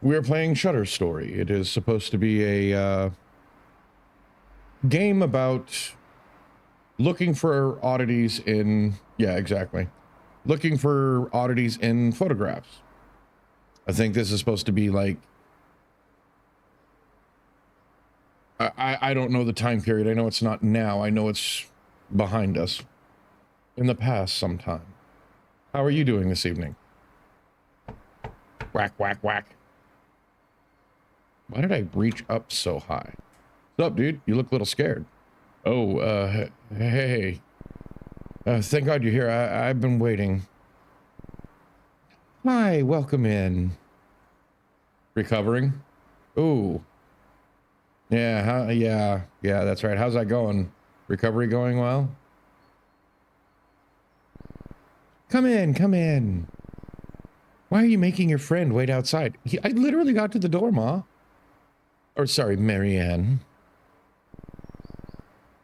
We're playing Shutter Story. It is supposed to be a game about looking for oddities in... Yeah, exactly. Looking for oddities in photographs. I think this is supposed to be like... I don't know the time period. I know it's not now. I know it's behind us. In the past sometime. How are you doing this evening? Whack, whack, whack. Why did I reach up so high? What's up, dude? You look a little scared. Oh, hey. Thank God you're here. I've been waiting. Hi, welcome in. Recovering? Ooh. Yeah, yeah, that's right. How's that going? Recovery going well? Come in, come in. Why are you making your friend wait outside? I literally got to the door, Ma. Or sorry, Marianne.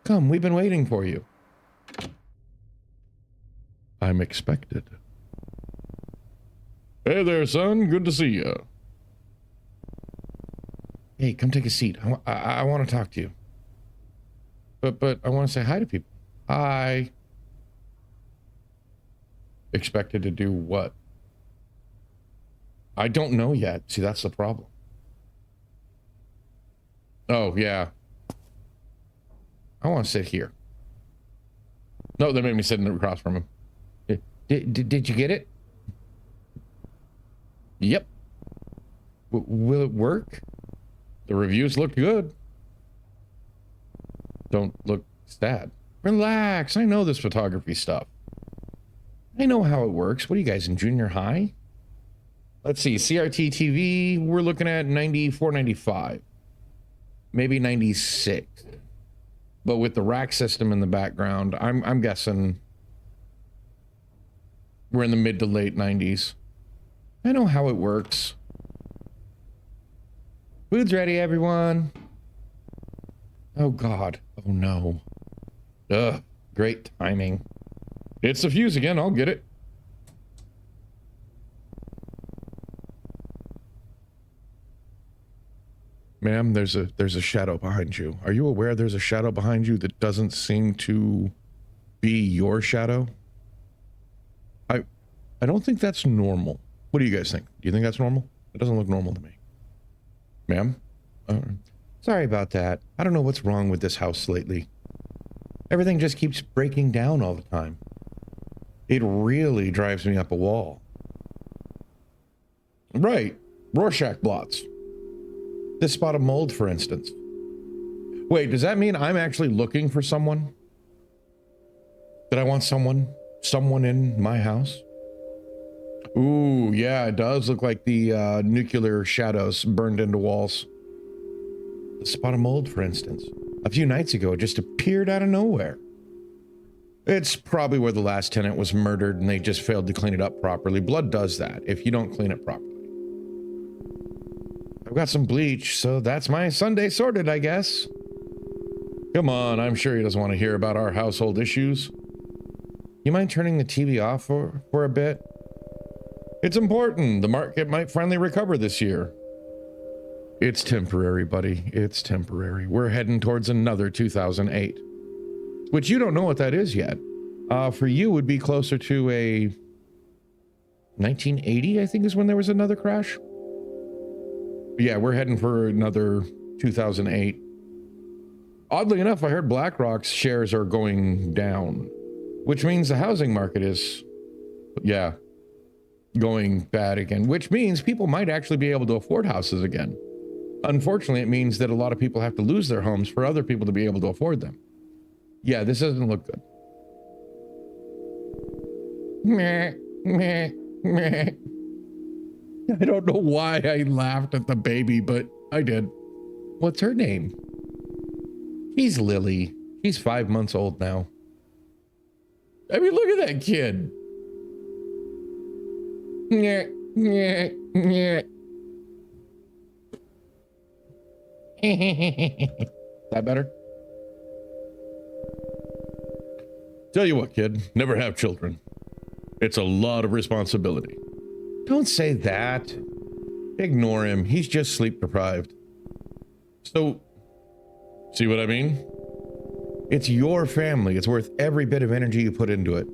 Come, we've been waiting for you. I'm expected. Hey there, son. Good to see you. Hey, come take a seat. I want to talk to you. But I want to say hi to people. Hi. Expected to do what? I don't know yet. See, that's the problem. Oh, yeah. I want to sit here. No, they made me sit across from him. Did you get it? Yep. Will it work? The reviews look good. Don't look sad. Relax. I know this photography stuff. I know how it works. What are you guys in junior high? Let's see. CRT TV, we're looking at 94, 95. Maybe 96. But with the rack system in the background, I'm guessing we're in the mid to late 90s. I know how it works. Food's ready, everyone. Oh, God. Oh, no. Ugh. Great timing. It's the fuse again. I'll get it. Ma'am, there's a shadow behind you. Are you aware there's a shadow behind you that doesn't seem to be your shadow? I don't think that's normal. What do you guys think? Do you think that's normal? It doesn't look normal to me. Ma'am? Sorry about that. I don't know what's wrong with this house lately. Everything just keeps breaking down all the time. It really drives me up a wall. Right. Rorschach blots. This spot of mold, for instance. Wait, does that mean I'm actually looking for someone? That I want someone in my house? Ooh, yeah, it does look like the nuclear shadows burned into walls. The spot of mold, for instance. A few nights ago, it just appeared out of nowhere. It's probably where the last tenant was murdered and they just failed to clean it up properly. Blood does that if you don't clean it properly. I've got some bleach, so that's my Sunday sorted, I guess. Come on, I'm sure he doesn't want to hear about our household issues. You mind turning the TV off for a bit? It's important. The market might finally recover this year. It's temporary, buddy. It's temporary. We're heading towards another 2008. Which you don't know what that is yet. For you would be closer to a 1980, I think is when there was another crash. Yeah, we're heading for another 2008. Oddly enough, I heard BlackRock's shares are going down, which means the housing market is, yeah, going bad again, which means people might actually be able to afford houses again. Unfortunately, it means that a lot of people have to lose their homes for other people to be able to afford them. Yeah, this doesn't look good. Meh, meh, meh. I don't know why I laughed at the baby, but I did. What's her name? She's Lily. She's 5 months old now. I mean, look at that kid. Nyeh, nyeh, nyeh. Is that better? Tell you what, kid, never have children. It's a lot of responsibility. Don't say that. Ignore him. He's just sleep deprived. So, see what I mean? It's your family. It's worth every bit of energy you put into it.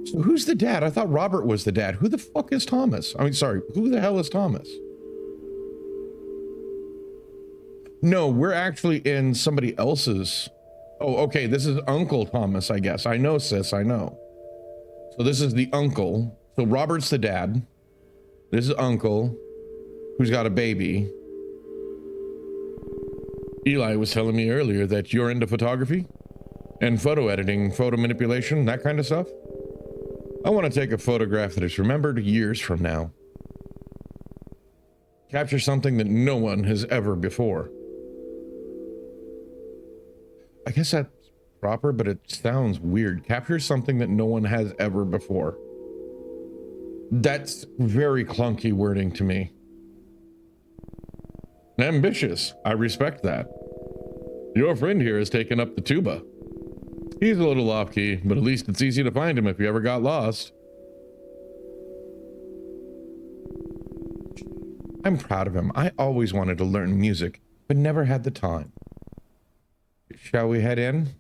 So who's the dad? I thought Robert was the dad. Who the fuck is Thomas? I mean, sorry, who the hell is Thomas? No, we're actually in somebody else's. Oh, okay, this is Uncle Thomas, I guess. I know, sis, I know. So this is the uncle. So Robert's the dad. This is Uncle, who's got a baby. Eli was telling me earlier that you're into photography and photo editing, photo manipulation, that kind of stuff. I want to take a photograph that is remembered years from now. Capture something that no one has ever before. I guess that's proper, but it sounds weird. Capture something that no one has ever before. That's very clunky wording to me. Ambitious. I respect that. Your friend here has taken up the tuba. He's a little off key, but at least it's easy to find him if you ever got lost. I'm proud of him. I always wanted to learn music, but never had the time. Shall we head in?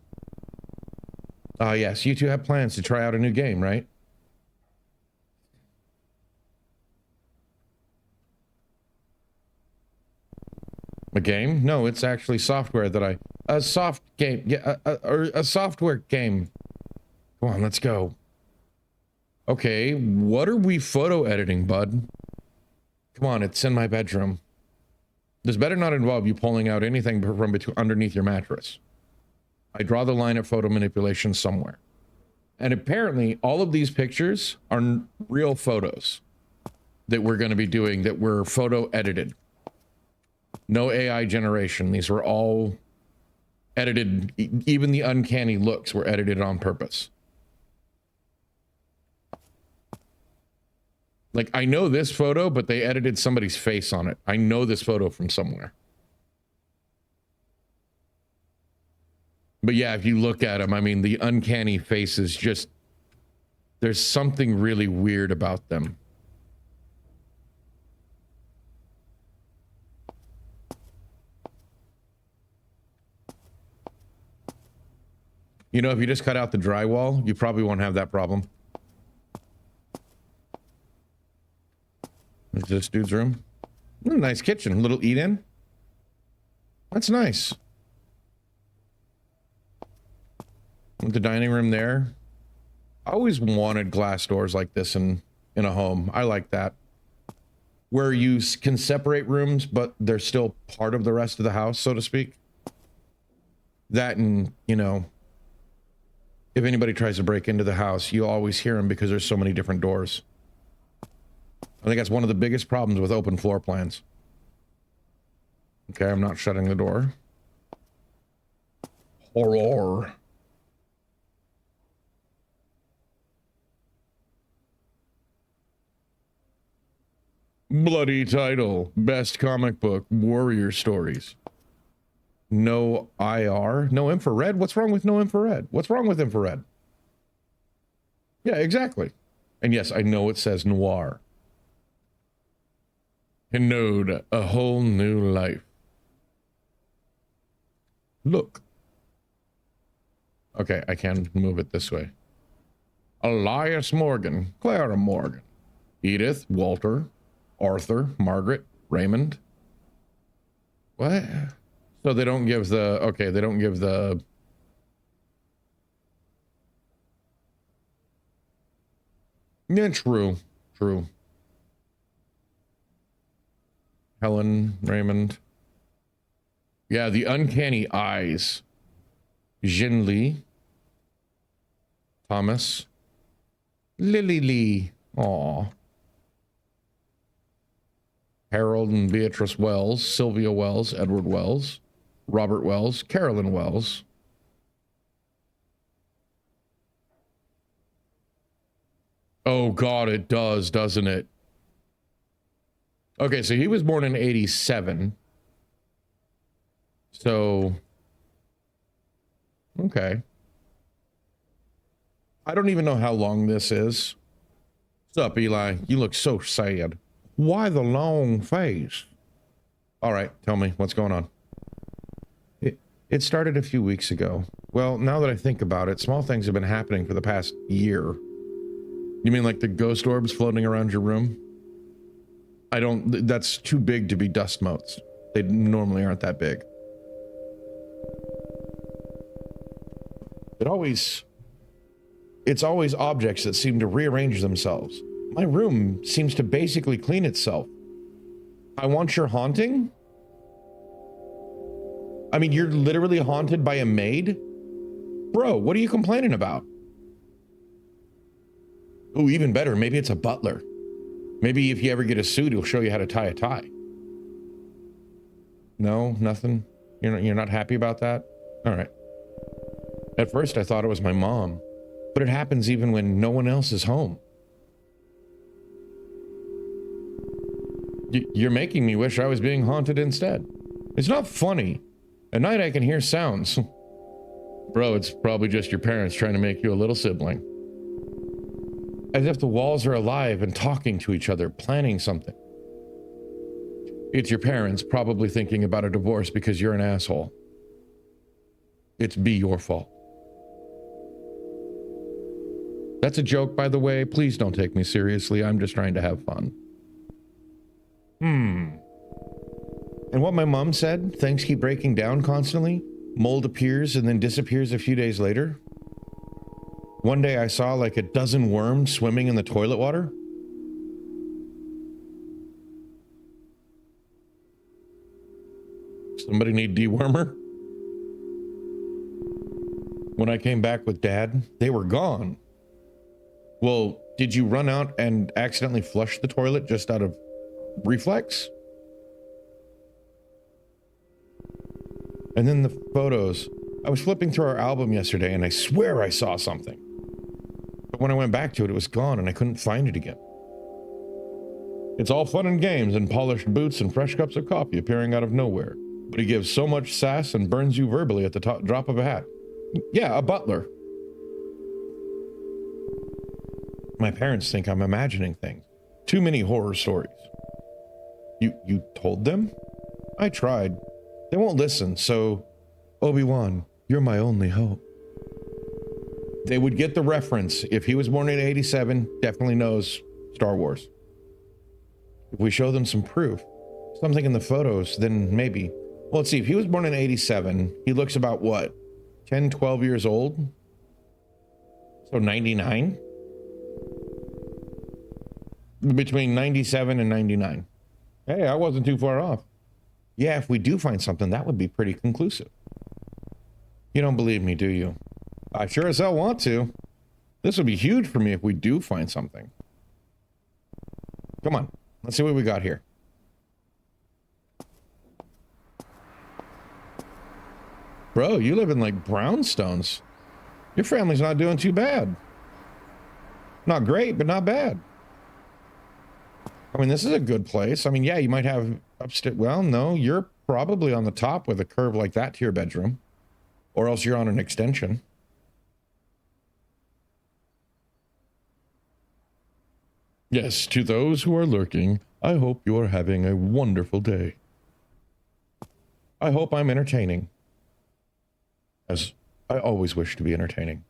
Yes, you two have plans to try out a new game, right? A game? No, it's actually software that a soft game. Yeah, a software game. Come on, let's go. Okay, what are we photo editing, bud? Come on, it's in my bedroom. This better not involve you pulling out anything from underneath your mattress. I draw the line at photo manipulation somewhere. And apparently, all of these pictures are real photos that we're going to be doing that were photo edited. No AI generation. These were all edited. Even the uncanny looks were edited on purpose. Like, I know this photo, but they edited somebody's face on it. I know this photo from somewhere. But yeah, if you look at them, I mean, the uncanny faces just... There's something really weird about them. You know, if you just cut out the drywall, you probably won't have that problem. Is this dude's room? Nice kitchen, little eat-in. That's nice. With the dining room there. I always wanted glass doors like this in a home. I like that. Where you can separate rooms, but they're still part of the rest of the house, so to speak. That and, you know, if anybody tries to break into the house, you'll always hear them because there's so many different doors. I think that's one of the biggest problems with open floor plans. Okay, I'm not shutting the door. Horror. Bloody title. Best comic book. Warrior stories. No IR? No infrared? What's wrong with no infrared? What's wrong with infrared? Yeah, exactly. And yes, I know it says noir. Node, a whole new life. Look. Okay, I can move it this way. Elias Morgan, Clara Morgan, Edith, Walter, Arthur, Margaret, Raymond. What? So they don't give the, okay, they don't give the... Yeah, true, true. Helen, Raymond. Yeah, the uncanny eyes. Jin Lee. Thomas. Lily Lee. Aw. Harold and Beatrice Wells. Sylvia Wells. Edward Wells. Robert Wells. Carolyn Wells. Oh, God, it does, doesn't it? Okay, so he was born in 87. So, okay. I don't even know how long this is. What's up, Eli? You look so sad. Why the long face? All right, tell me, what's going on? It started a few weeks ago. Well, now that I think about it, small things have been happening for the past year. You mean like the ghost orbs floating around your room? That's too big to be dust motes. They normally aren't that big. It's always objects that seem to rearrange themselves. My room seems to basically clean itself. I want your haunting? I mean, you're literally haunted by a maid? Bro, what are you complaining about? Oh, even better, maybe it's a butler. Maybe if you ever get a suit, he'll show you how to tie a tie. No, nothing? You're not happy about that? All right. At first, I thought it was my mom, but it happens even when no one else is home. You're making me wish I was being haunted instead. It's not funny. At night, I can hear sounds. Bro, it's probably just your parents trying to make you a little sibling. As if the walls are alive and talking to each other, planning something. It's your parents probably thinking about a divorce because you're an asshole. It's be your fault. That's a joke, by the way. Please don't take me seriously. I'm just trying to have fun. And what my mom said, things keep breaking down constantly. Mold appears and then disappears a few days later. One day I saw like a dozen worms swimming in the toilet water. Somebody need dewormer? When I came back with Dad, they were gone. Well, did you run out and accidentally flush the toilet just out of reflex? And then the photos. I was flipping through our album yesterday and I swear I saw something. But when I went back to it, it was gone and I couldn't find it again. It's all fun and games and polished boots and fresh cups of coffee appearing out of nowhere. But he gives so much sass and burns you verbally at the drop of a hat. Yeah, a butler. My parents think I'm imagining things. Too many horror stories. You told them? I tried. They won't listen, so Obi-Wan, you're my only hope. They would get the reference. If he was born in 87, definitely knows Star Wars. If we show them some proof, something in the photos, then maybe. Well, let's see. If he was born in 87, he looks about what? 10, 12 years old? So 99? Between 97 and 99. Hey, I wasn't too far off. Yeah, if we do find something, that would be pretty conclusive. You don't believe me, do you? I sure as hell want to. This would be huge for me if we do find something. Come on, let's see what we got here. Bro, you live in like brownstones. Your family's not doing too bad. Not great, but not bad. I mean, this is a good place. I mean, yeah, you might have upstairs. Well, no, you're probably on the top with a curve like that to your bedroom. Or else you're on an extension. Yes, to those who are lurking, I hope you are having a wonderful day. I hope I'm entertaining. As I always wish to be entertaining.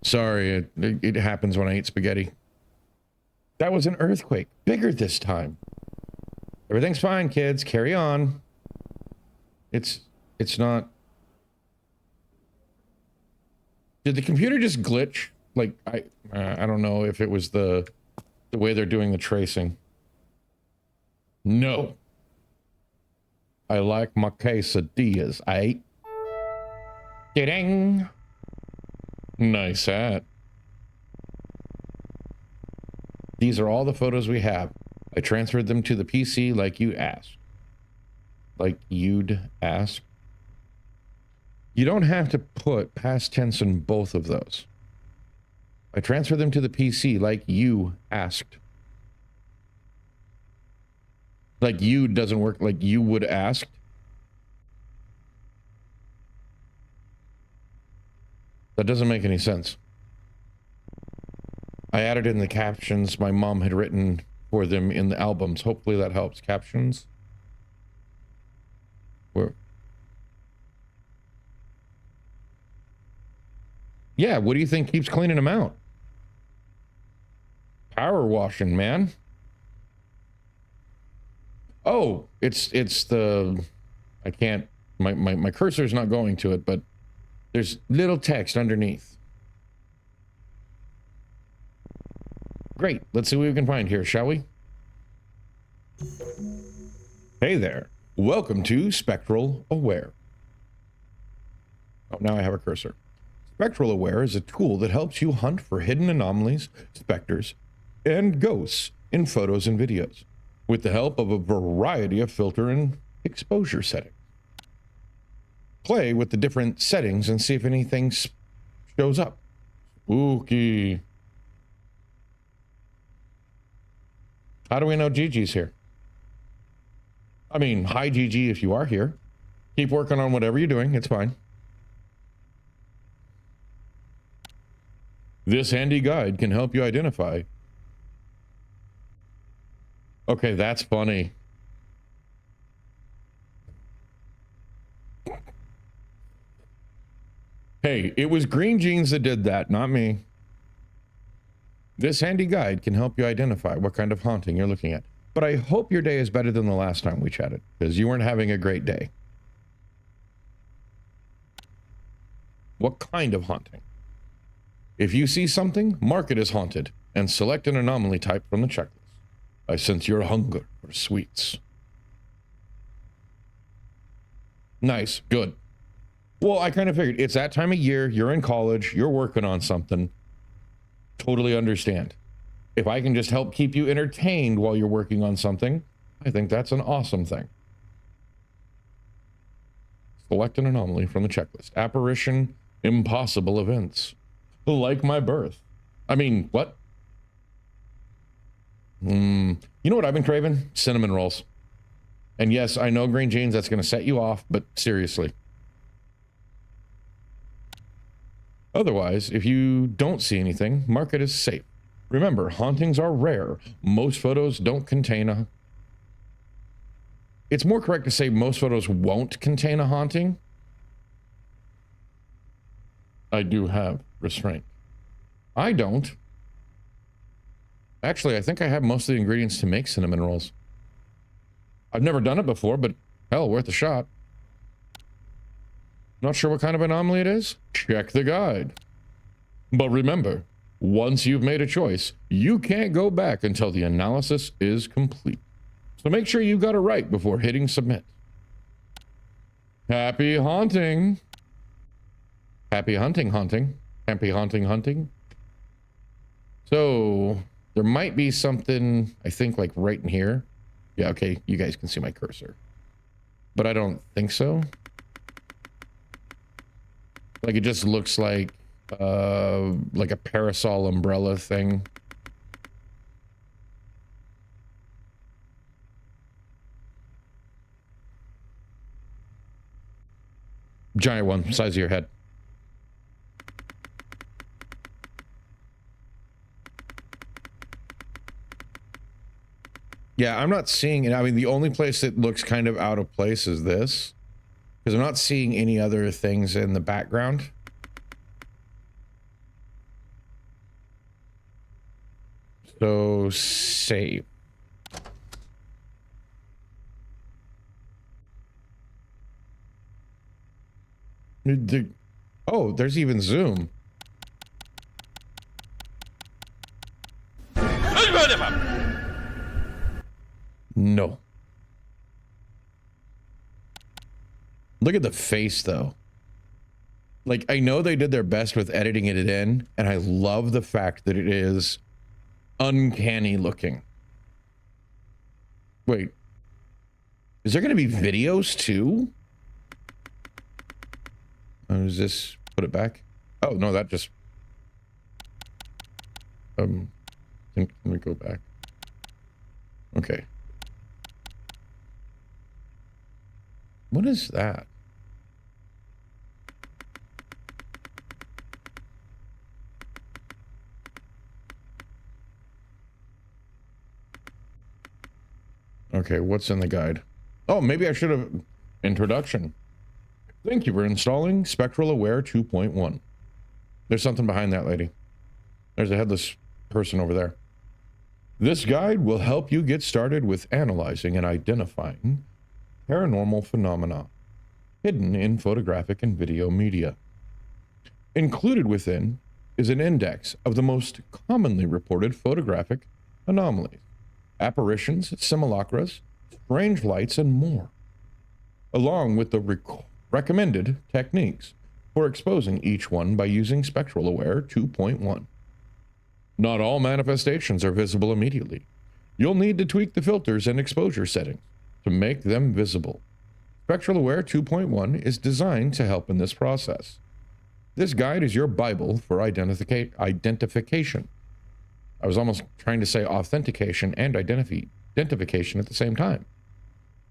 Sorry, it happens when I eat spaghetti. That was an earthquake. Bigger this time. Everything's fine, kids. Carry on. It's not... Did the computer just glitch? Like, I don't know if it was the way they're doing the tracing. No. I like my quesadillas, eh? Ding. Nice hat. These are all the photos we have. I transferred them to the PC like you asked. Like you'd ask. You don't have to put past tense in both of those. I transferred them to the PC like you asked. Like you doesn't work like you would ask. That doesn't make any sense. I added in the captions my mom had written for them in the albums. Hopefully that helps. Captions. Where? Yeah, what do you think keeps cleaning them out? Power washing, man. Oh, it's the, I can't, my cursor's not going to it, but there's little text underneath. Great. Let's see what we can find here, shall we? Hey there. Welcome to Spectral Aware. Oh, now I have a cursor. Spectral Aware is a tool that helps you hunt for hidden anomalies, specters, and ghosts in photos and videos with the help of a variety of filter and exposure settings. Play with the different settings and see if anything shows up. Spooky. How do we know Gigi's here? I mean, hi Gigi if you are here. Keep working on whatever you're doing, it's fine. This handy guide can help you identify. Okay, that's funny. Hey, it was Green Jeans that did that, not me. This handy guide can help you identify what kind of haunting you're looking at. But I hope your day is better than the last time we chatted, because you weren't having a great day. What kind of haunting? If you see something, mark it as haunted, and select an anomaly type from the checklist. I sense your hunger for sweets. Nice, good. Well, I kind of figured it's that time of year, you're in college, you're working on something. Totally understand. If I can just help keep you entertained while you're working on something, I think that's an awesome thing. Select an anomaly from the checklist. Apparition, impossible events. Like my birth. I mean, what? You know what I've been craving? Cinnamon rolls. And yes, I know Green Jeans, that's going to set you off, but seriously. Otherwise, if you don't see anything, mark it as safe. Remember, hauntings are rare. Most photos don't contain a... It's more correct to say most photos won't contain a haunting. I do have restraint. I don't. Actually, I think I have most of the ingredients to make cinnamon rolls. I've never done it before, but hell, worth a shot. Not sure what kind of anomaly it is? Check the guide. But remember, once you've made a choice, you can't go back until the analysis is complete. So make sure you got it right before hitting submit. Happy haunting. Happy hunting, hunting. Happy haunting, hunting. So there might be something, I think, like right in here. Yeah, okay, you guys can see my cursor. But I don't think so. Like it just looks like a parasol umbrella thing. Giant one, size of your head. Yeah, I'm not seeing it. I mean, the only place that looks kind of out of place is this. Because I'm not seeing any other things in the background. So, save. Oh, there's even zoom. No. Look at the face, though. Like, I know they did their best with editing it in, and I love the fact that it is uncanny looking. Wait. Is there going to be videos, too? Does this put it back? Oh, no, that just... Can we go back? Okay. What is that? Okay, what's in the guide? Oh, maybe I should have... Introduction. Thank you for installing Spectral Aware 2.1. There's something behind that lady. There's a headless person over there. This guide will help you get started with analyzing and identifying paranormal phenomena hidden in photographic and video media. Included within is an index of the most commonly reported photographic anomalies, apparitions, simulacras, strange lights, and more, along with the recommended techniques for exposing each one by using Spectral Aware 2.1. Not all manifestations are visible immediately. You'll need to tweak the filters and exposure settings to make them visible. Spectral Aware 2.1 is designed to help in this process. This guide is your Bible for identification. I was almost trying to say authentication and identification at the same time.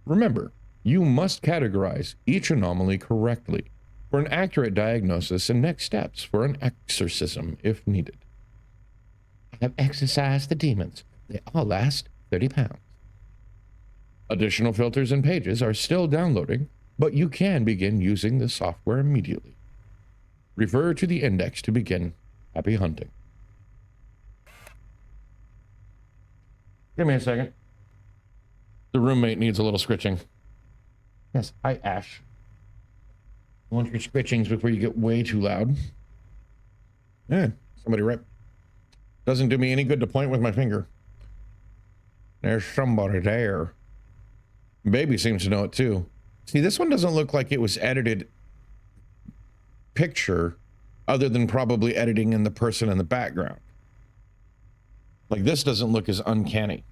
Remember, you must categorize each anomaly correctly for an accurate diagnosis and next steps for an exorcism if needed. I have exorcised the demons. They all last 30 pounds. Additional filters and pages are still downloading, but you can begin using the software immediately. Refer to the index to begin. Happy hunting. Give me a second. The roommate needs a little scritching. Yes, hi, Ash. I want your scritchings before you get way too loud. Yeah, somebody right. Doesn't do me any good to point with my finger. There's somebody there. Baby seems to know it too. See, this one doesn't look like it was edited picture other than probably editing in the person in the background. Like this doesn't look as uncanny.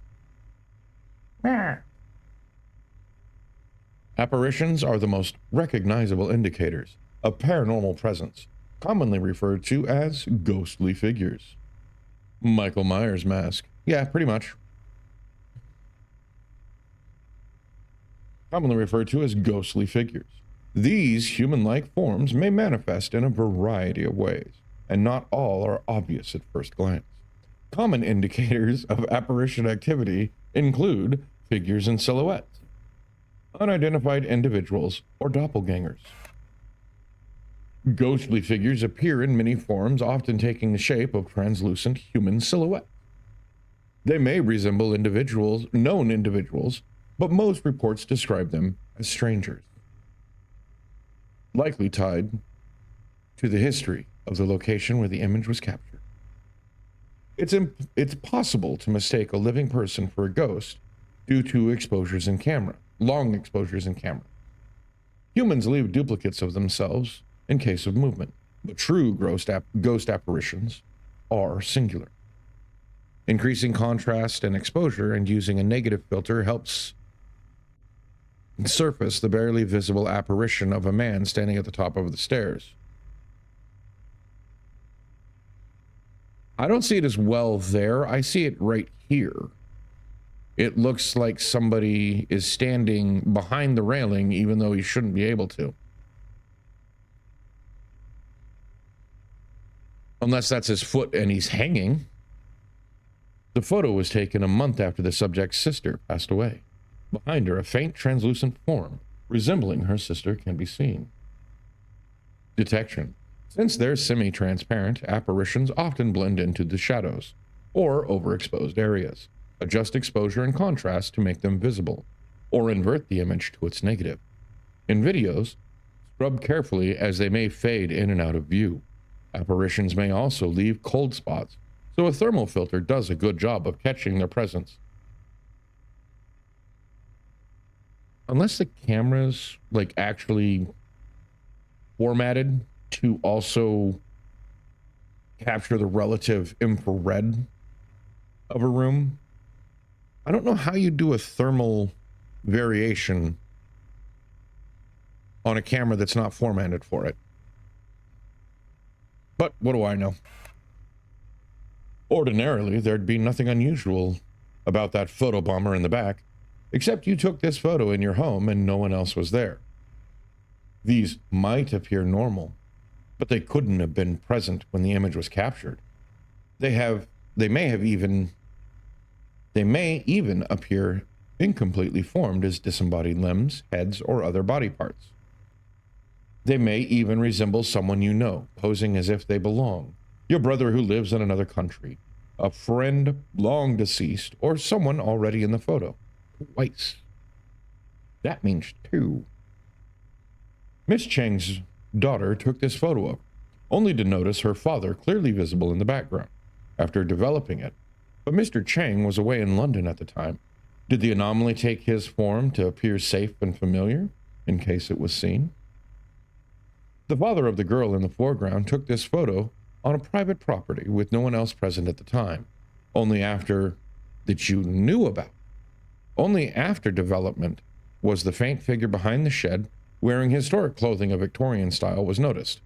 Apparitions are the most recognizable indicators of paranormal presence, commonly referred to as ghostly figures. Michael Myers mask. Yeah, pretty much. Commonly referred to as ghostly figures. These human-like forms may manifest in a variety of ways, and not all are obvious at first glance. Common indicators of apparition activity include figures in silhouettes, unidentified individuals, or doppelgangers. Ghostly figures appear in many forms, often taking the shape of translucent human silhouettes. They may resemble known individuals, but most reports describe them as strangers, likely tied to the history of the location where the image was captured. It's possible to mistake a living person for a ghost due to exposures in camera, long exposures in camera. Humans leave duplicates of themselves in case of movement, but true ghost apparitions are singular. Increasing contrast and exposure and using a negative filter helps surface the barely visible apparition of a man standing at the top of the stairs. I don't see it as well there. I see it right here. It looks like somebody is standing behind the railing even though he shouldn't be able to. Unless that's his foot and he's hanging. The photo was taken a month after the subject's sister passed away. Behind her, a faint translucent form resembling her sister can be seen. Detection. Since they're semi-transparent, apparitions often blend into the shadows or overexposed areas. Adjust exposure and contrast to make them visible, or invert the image to its negative. In videos, scrub carefully as they may fade in and out of view. Apparitions may also leave cold spots, so a thermal filter does a good job of catching their presence. Unless the camera's like actually formatted to also capture the relative infrared of a room, I don't know how you do a thermal variation on a camera that's not formatted for it. But what do I know? Ordinarily, there'd be nothing unusual about that photobomber in the back, except you took this photo in your home and no one else was there. These might appear normal, but they couldn't have been present when the image was captured. They may even appear incompletely formed as disembodied limbs, heads, or other body parts. They may even resemble someone you know, posing as if they belong. Your brother who lives in another country, a friend long deceased, or someone already in the photo. Twice. That means two. Miss Chang's daughter took this photo of, only to notice her father clearly visible in the background after developing it. But Mr. Chang was away in London at the time. Did the anomaly take his form to appear safe and familiar in case it was seen? The father of the girl in the foreground took this photo on a private property with no one else present at the time, only after that you knew about. Only after development was the faint figure behind the shed wearing historic clothing of Victorian style was noticed.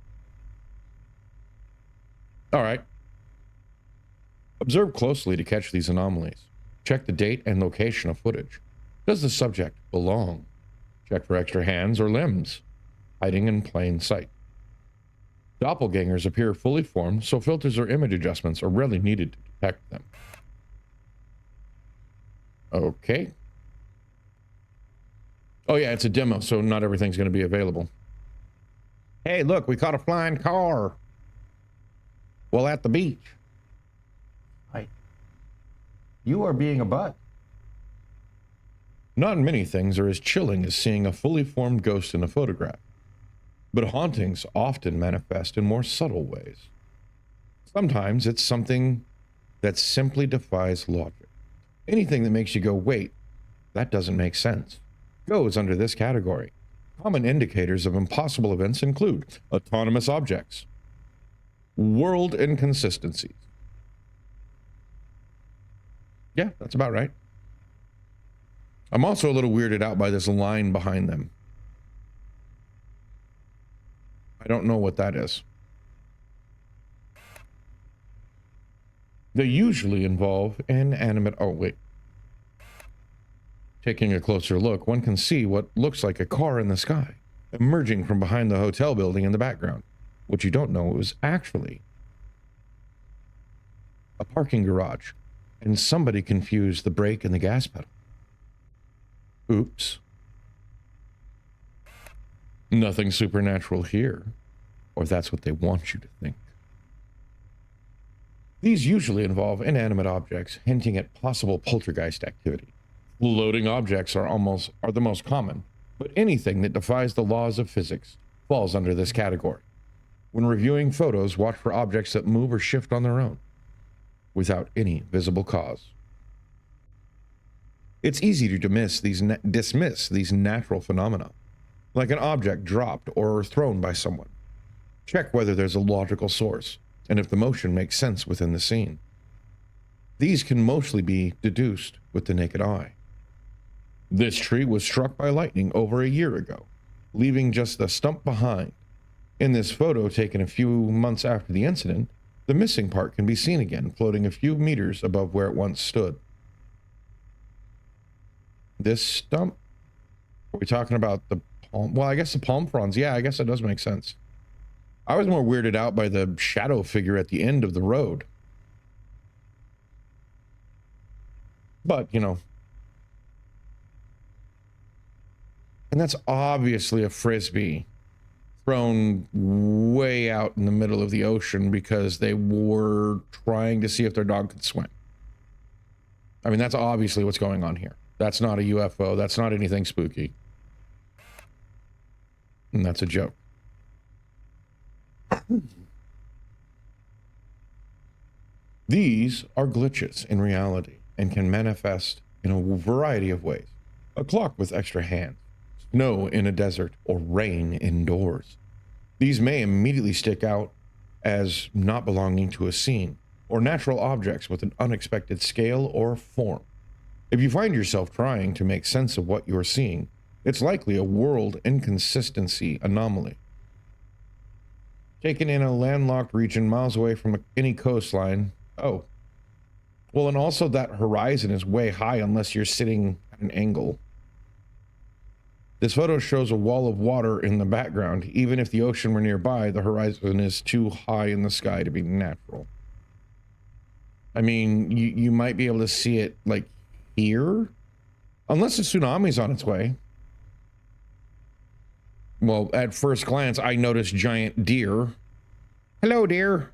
All right. Observe closely to catch these anomalies. Check the date and location of footage. Does the subject belong? Check for extra hands or limbs hiding in plain sight. Doppelgangers appear fully formed, so filters or image adjustments are rarely needed to detect them. Okay. Oh yeah, it's a demo, so not everything's going to be available. Hey, look, we caught a flying car. Well, at the beach. Hi. You are being a butt. Not many things are as chilling as seeing a fully formed ghost in a photograph, but hauntings often manifest in more subtle ways. Sometimes it's something that simply defies logic. Anything that makes you go, wait, that doesn't make sense, goes under this category. Common indicators of impossible events include autonomous objects, world inconsistencies. Yeah, that's about right. I'm also a little weirded out by this line behind them. I don't know what that is. They usually involve inanimate... Oh, wait. Taking a closer look, one can see what looks like a car in the sky, emerging from behind the hotel building in the background. What you don't know is actually a parking garage, and somebody confused the brake and the gas pedal. Oops. Nothing supernatural here, or that's what they want you to think. These usually involve inanimate objects, hinting at possible poltergeist activity. Floating objects are the most common, but anything that defies the laws of physics falls under this category. When reviewing photos, watch for objects that move or shift on their own, without any visible cause. It's easy to dismiss these natural phenomena, like an object dropped or thrown by someone. Check whether there's a logical source, and if the motion makes sense within the scene. These can mostly be deduced with the naked eye. This tree was struck by lightning over a year ago, leaving just the stump behind. In this photo taken a few months after the incident, the missing part can be seen again, floating a few meters above where it once stood. This stump? Are we talking about the palm? Well, I guess the palm fronds. Yeah, I guess that does make sense. I was more weirded out by the shadow figure at the end of the road. But, you know. And that's obviously a frisbee thrown way out in the middle of the ocean because they were trying to see if their dog could swim. I mean, that's obviously what's going on here. That's not a UFO. That's not anything spooky. And that's a joke. These are glitches in reality and can manifest in a variety of ways. A clock with extra hands, snow in a desert, or rain indoors. These may immediately stick out as not belonging to a scene, or natural objects with an unexpected scale or form. If you find yourself trying to make sense of what you're seeing, it's likely a world inconsistency anomaly. Taken in a landlocked region miles away from any coastline. Oh. Well, and also that horizon is way high unless you're sitting at an angle. This photo shows a wall of water in the background. Even if the ocean were nearby, the horizon is too high in the sky to be natural. I mean, you might be able to see it like here, Unless a tsunami's on its way. Well, at first glance, I noticed giant deer. Hello, deer.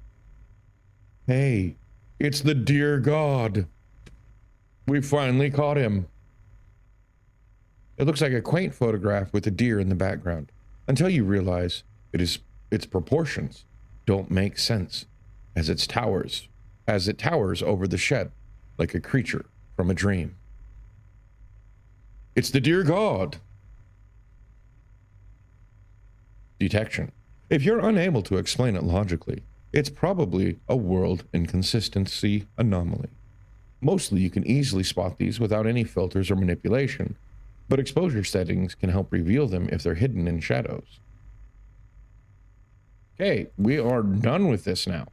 Hey, it's the deer god. We finally caught him. It looks like a quaint photograph with a deer in the background, until you realize its proportions don't make sense as it towers over the shed like a creature from a dream. It's the deer god. Detection. If you're unable to explain it logically, it's probably a world inconsistency anomaly. Mostly you can easily spot these without any filters or manipulation, but exposure settings can help reveal them if they're hidden in shadows. Okay, we are done with this now.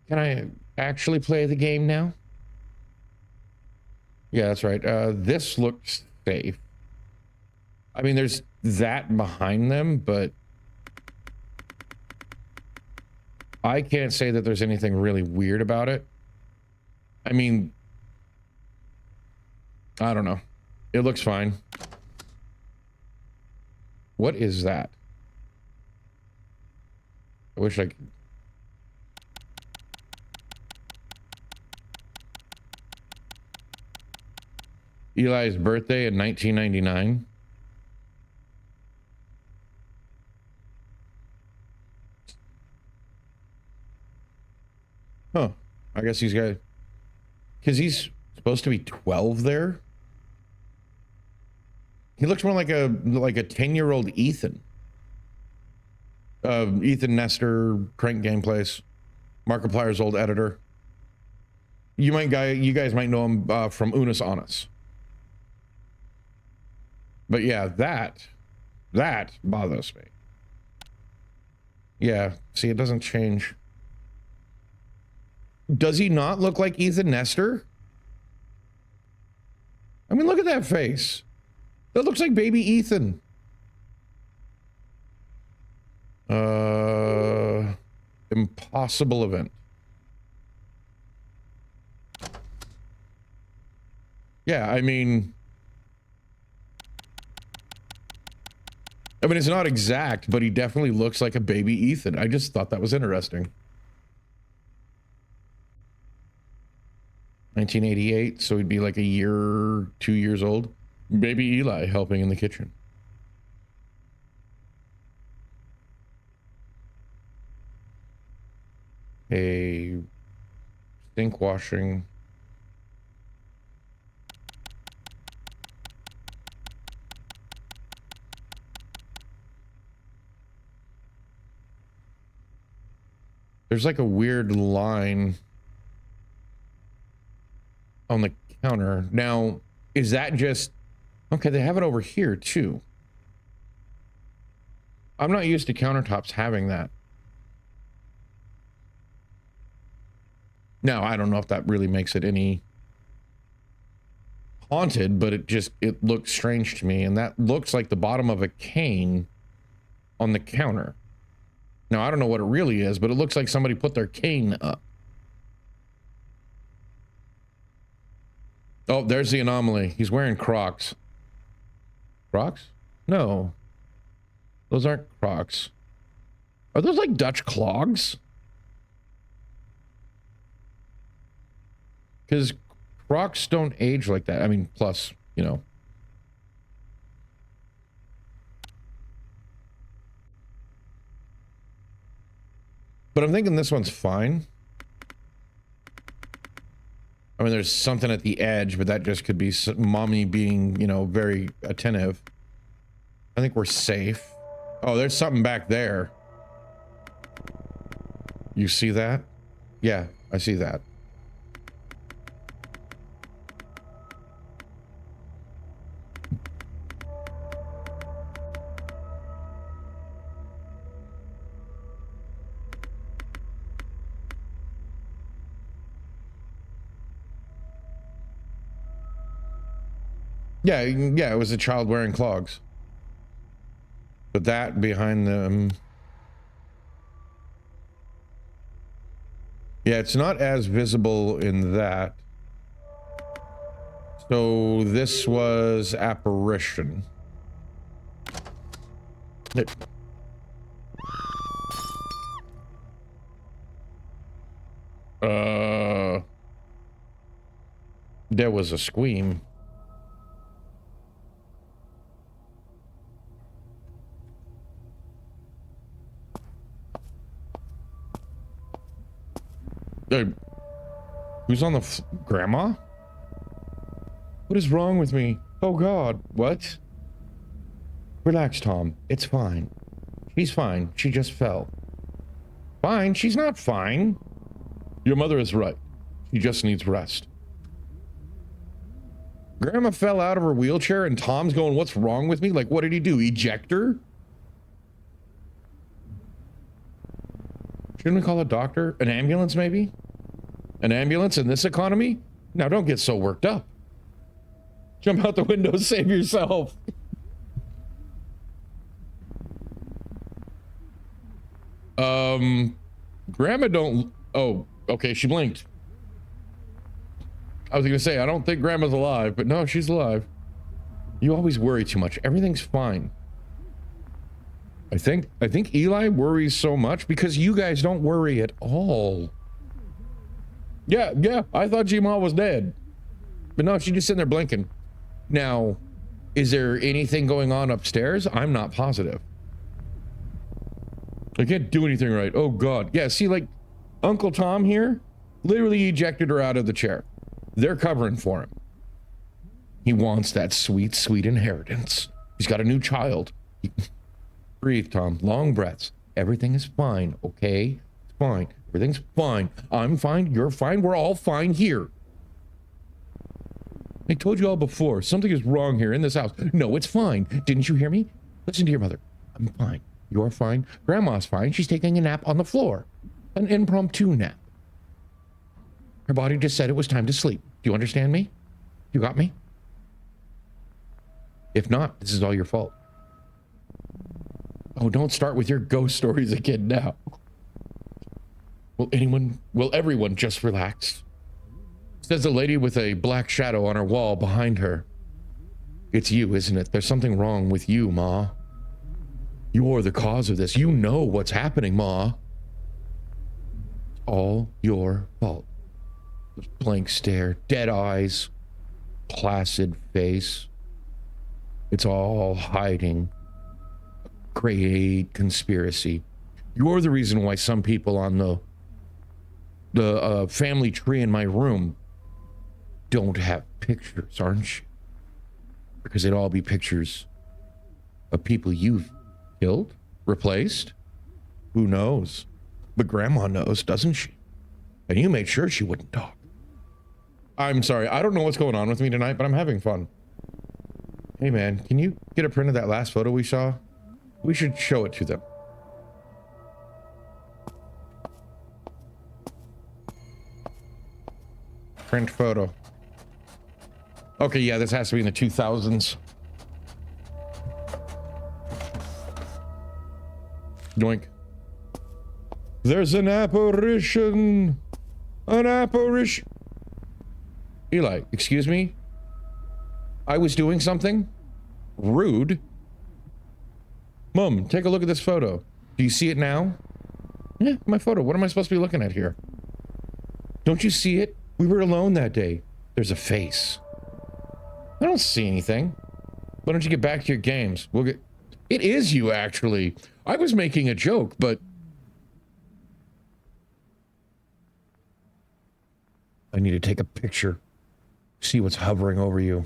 Can I actually play the game now? Yeah, that's right. This looks safe. I mean, there's that behind them, but I can't say that there's anything really weird about it. I mean, I don't know. It looks fine. What is that? I wish I could. Eli's birthday in 1999. Huh. I guess he's got... Because he's supposed to be 12 there. He looks more like a 10-year-old Ethan. Ethan Nestor, Crank Gameplays, Markiplier's old editor. You guys might know him from Unus Annus. But yeah, that bothers me. Yeah, see, it doesn't change. Does he not look like Ethan Nestor? I mean, look at that face. That looks like baby Ethan. Impossible event. Yeah, I mean, it's not exact, but he definitely looks like a baby Ethan. I just thought that was interesting. 1988, so he'd be like a year, 2 years old. Baby Eli helping in the kitchen. A sink washing. There's like a weird line on the counter. Now, is that just... Okay, they have it over here too. I'm not used to countertops having that. Now, I don't know if that really makes it any haunted, but it looks strange to me. And that looks like the bottom of a cane on the counter. Now, I don't know what it really is, but it looks like somebody put their cane up. Oh, there's the anomaly. He's wearing Crocs. Crocs? No. Those aren't Crocs. Are those like Dutch clogs? Because Crocs don't age like that. I mean, plus, you know. But I'm thinking this one's fine. I mean, there's something at the edge, but that just could be mommy being, you know, very attentive. I think we're safe. Oh, there's something back there. You see that? Yeah, I see that. Yeah, yeah, it was a child wearing clogs. But that behind them... Yeah, it's not as visible in that. So this was apparition. There was a scream. Who's on the grandma? What is wrong with me? Oh God, what? Relax, Tom. It's fine. She's fine. She just fell. Fine? She's not fine. Your mother is right. She just needs rest. Grandma fell out of her wheelchair and Tom's going, what's wrong with me? Like, what did he do? Eject her? Shouldn't we call a doctor? An ambulance, maybe? An ambulance in this economy? Now, don't get so worked up. Jump out the window, save yourself. Grandma don't... Oh, okay, she blinked. I was gonna say, I don't think Grandma's alive, but no, she's alive. You always worry too much. Everything's fine. I think Eli worries so much because you guys don't worry at all. Yeah, I thought G-Ma was dead. But no, she's just sitting there blinking. Now, is there anything going on upstairs? I'm not positive. I can't do anything right. Oh God. Yeah, see, like, Uncle Tom here literally ejected her out of the chair. They're covering for him. He wants that sweet, sweet inheritance. He's got a new child. Breathe, Tom. Long breaths. Everything is fine, okay? It's fine. Everything's fine. I'm fine. You're fine. We're all fine here. I told you all before. Something is wrong here in this house. No, it's fine. Didn't you hear me? Listen to your mother. I'm fine. You're fine. Grandma's fine. She's taking a nap on the floor. An impromptu nap. Her body just said it was time to sleep. Do you understand me? You got me? If not, this is all your fault. Oh, don't start with your ghost stories again now. Will everyone just relax? Says the lady with a black shadow on her wall behind her. It's you, isn't it? There's something wrong with you, Ma. You're the cause of this. You know what's happening, Ma. All your fault. Blank stare, dead eyes, placid face. It's all hiding. A great conspiracy. You're the reason why some people on the family tree in my room don't have pictures, aren't you? Because they'd all be pictures of people you've killed, replaced. Who knows? But Grandma knows, doesn't she? And you made sure she wouldn't talk. I'm sorry, I don't know what's going on with me tonight, but I'm having fun. Hey man, can you get a print of that last photo we saw? We should show it to them. Print photo. Okay, yeah, this has to be in the 2000s. Doink. There's an apparition. An apparition. Eli, excuse me? I was doing something? Rude. Mom, take a look at this photo. Do you see it now? Yeah, my photo. What am I supposed to be looking at here? Don't you see it? We were alone that day. There's a face. I don't see anything. Why don't you get back to your games? We'll get... It is you, actually. I was making a joke, but... I need to take a picture. See what's hovering over you.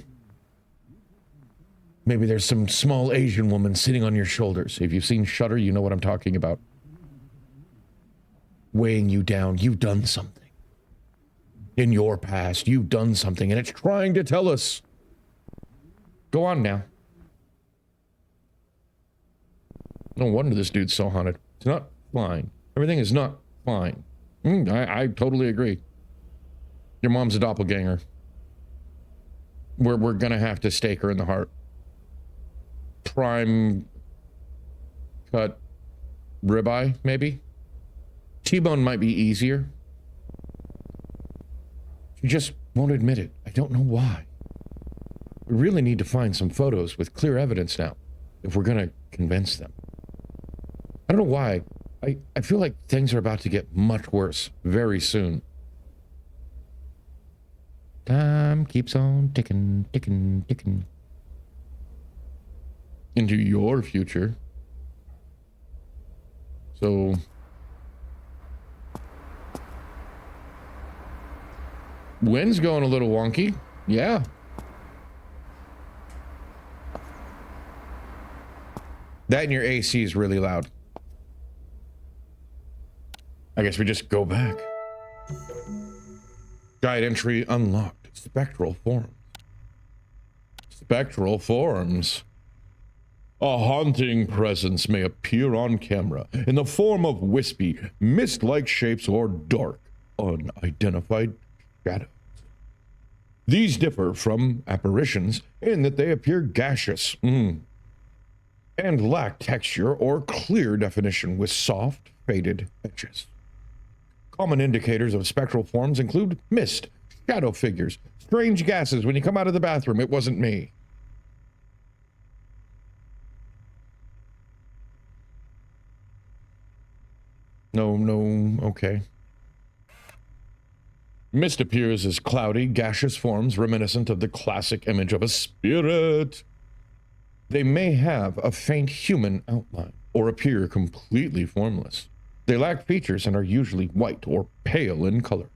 Maybe there's some small Asian woman sitting on your shoulders. If you've seen Shudder, you know what I'm talking about. Weighing you down. You've done something. In your past, you've done something, and it's trying to tell us. Go on now. No wonder this dude's so haunted. It's not fine. Everything is not fine. I totally agree. Your mom's a doppelganger. We're gonna have to stake her in the heart. Prime cut ribeye, maybe? T-bone might be easier. She just won't admit it. I don't know why. We really need to find some photos with clear evidence now, if we're gonna convince them. I don't know why. I feel like things are about to get much worse very soon. Time keeps on ticking, ticking, ticking. Into your future. So... wind's going a little wonky. Yeah. That and your AC is really loud. I guess we just go back. Guide entry unlocked. Spectral forms. Spectral forms. A haunting presence may appear on camera in the form of wispy, mist-like shapes or dark, unidentified shadows. These differ from apparitions in that they appear gaseous and lack texture or clear definition with soft, faded edges. Common indicators of spectral forms include mist, shadow figures, strange gases when you come out of the bathroom. It wasn't me. No, okay. Mist appears as cloudy, gaseous forms reminiscent of the classic image of a spirit. They may have a faint human outline or appear completely formless. They lack features and are usually white or pale in color.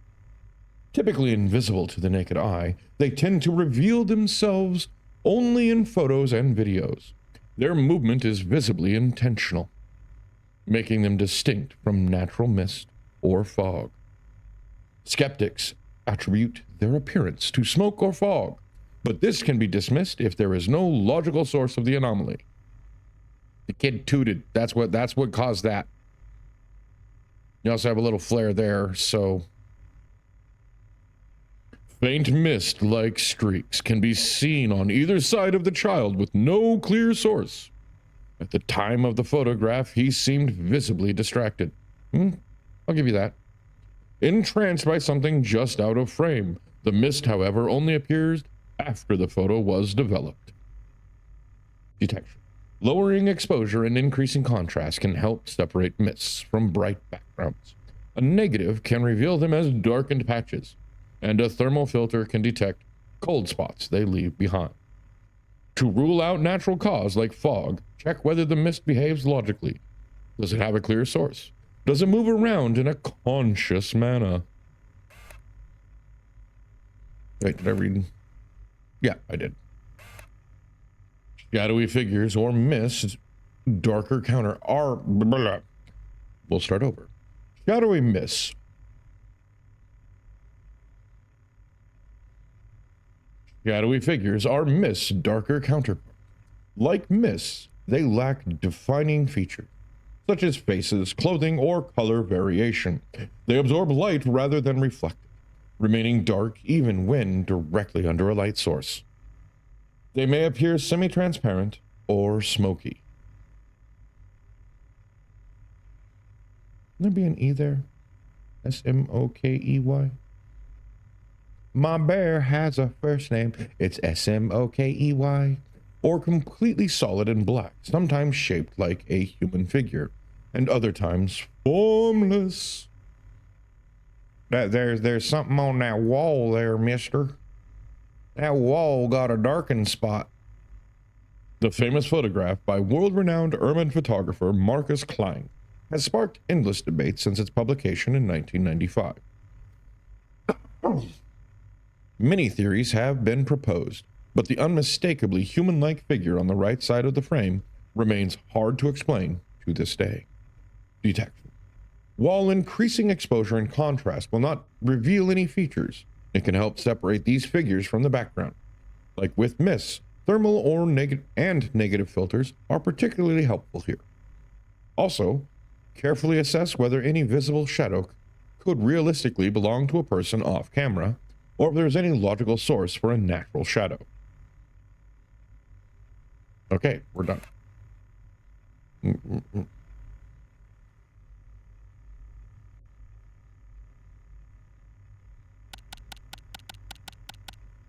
Typically invisible to the naked eye, they tend to reveal themselves only in photos and videos. Their movement is visibly intentional, making them distinct from natural mist or fog. Skeptics attribute their appearance to smoke or fog, but this can be dismissed if there is no logical source of the anomaly. The kid tooted. That's what caused that. You also have a little flare there, so... Faint mist-like streaks can be seen on either side of the child with no clear source. At the time of the photograph, he seemed visibly distracted. I'll give you that. Entranced by something just out of frame. The mist, however, only appears after the photo was developed. Detection. Lowering exposure and increasing contrast can help separate mists from bright backgrounds. A negative can reveal them as darkened patches, and a thermal filter can detect cold spots they leave behind. To rule out natural cause like fog, check whether the mist behaves logically. Does it have a clear source? Does it move around in a conscious manner? Wait, did I read? Yeah, I did. Shadowy figures or mist, darker counter are... We'll start over. Shadowy mists. Shadowy figures are mist's darker counterpart. Like mists, they lack defining features, such as faces, clothing, or color variation. They absorb light rather than reflect it, remaining dark even when directly under a light source. They may appear semi-transparent or smoky. Can there be an E there? S-M-O-K-E-Y? My bear has a first name. It's S-M-O-K-E-Y. Or completely solid and black, sometimes shaped like a human figure, and other times formless. There's something on that wall there, mister. That wall got a darkened spot. The famous photograph by world-renowned urban photographer Marcus Klein has sparked endless debate since its publication in 1995. Many theories have been proposed, but the unmistakably human-like figure on the right side of the frame remains hard to explain to this day. Detection. While increasing exposure and contrast will not reveal any features, it can help separate these figures from the background. Like with mists, thermal or negative filters are particularly helpful here. Also, carefully assess whether any visible shadow could realistically belong to a person off camera, or if there is any logical source for a natural shadow. Okay, we're done.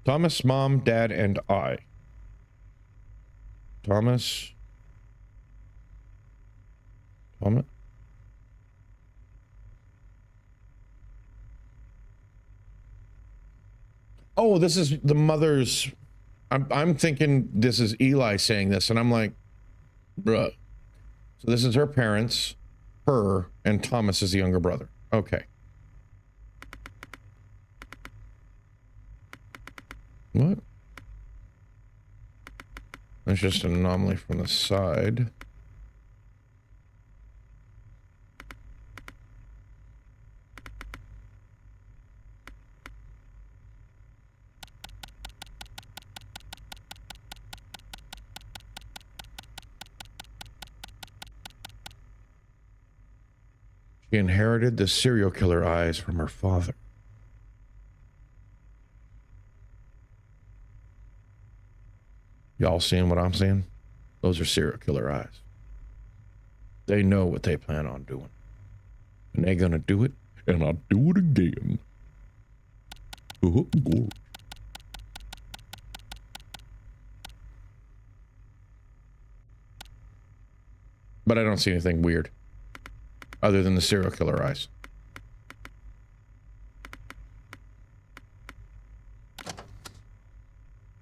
Thomas, mom, dad, and I. Thomas. Thomas. Oh, this is the mother's. I'm thinking this is Eli saying this, and I'm like, bruh. So this is her parents, her, and Thomas is the younger brother. Okay. What? That's just an anomaly from the side. She inherited the serial killer eyes from her father. Y'all seeing what I'm seeing? Those are serial killer eyes. They know what they plan on doing. And they're gonna do it, and I'll do it again. But I don't see anything weird. Other than the serial killer eyes.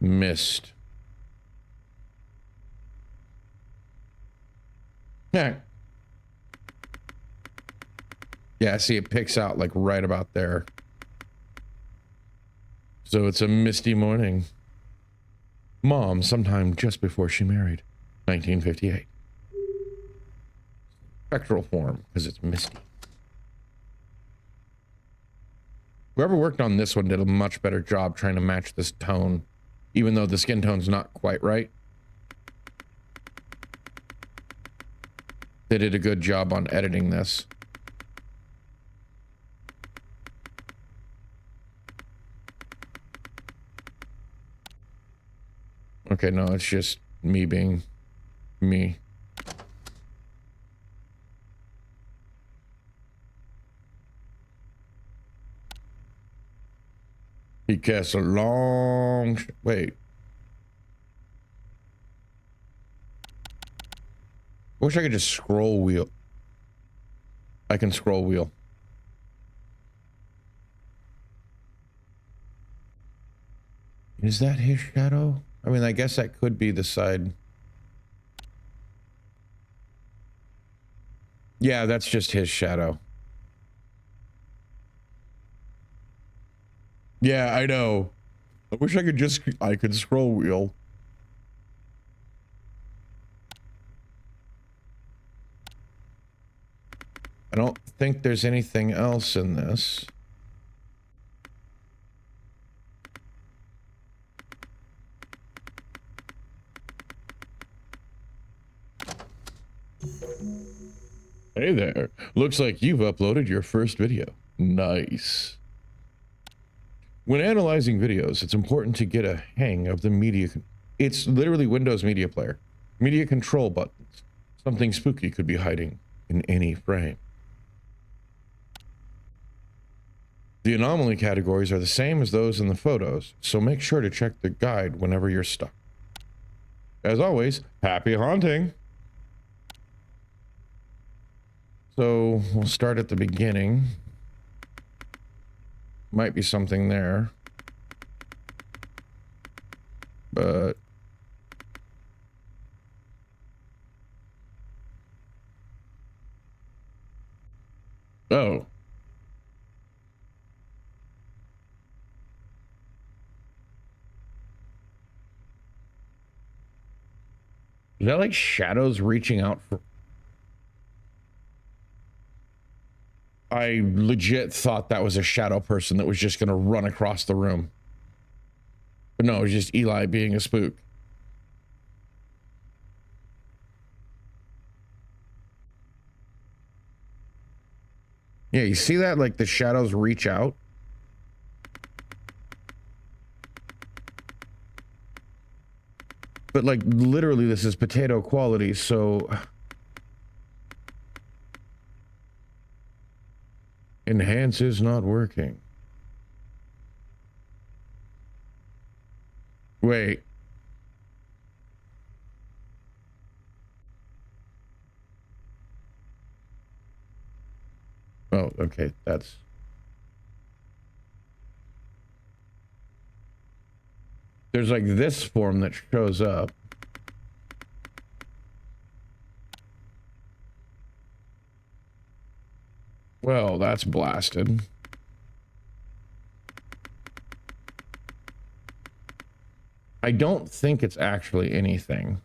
Missed. Yeah. Yeah, see, it picks out like right about there. So it's a misty morning. Mom, sometime just before she married. 1958. Spectral form, because it's misty. Whoever worked on this one did a much better job trying to match this tone, even though the skin tone's not quite right. They did a good job on editing this. Okay, no, it's just me being me. He casts a long... Wait. I wish I could just scroll wheel. I can scroll wheel. Is that his shadow? I mean, I guess that could be the side. Yeah, that's just his shadow. Yeah, I know. I wish I could just... I could scroll wheel. I don't think there's anything else in this. Hey there. Looks like you've uploaded your first video. Nice. When analyzing videos, it's important to get a hang of the media. It's literally Windows Media Player. Media control buttons. Something spooky could be hiding in any frame. The anomaly categories are the same as those in the photos, so make sure to check the guide whenever you're stuck. As always, happy haunting! So, we'll start at the beginning. Might be something there. But... oh. Is that like shadows reaching out for... I legit thought that was a shadow person that was just going to run across the room. But no, it was just Eli being a spook. Yeah, you see that? Like the shadows reach out. But like literally this is potato quality, so... enhance is not working. Wait. Oh, okay. That's... There's like this form that shows up. Well, that's blasted. I don't think it's actually anything.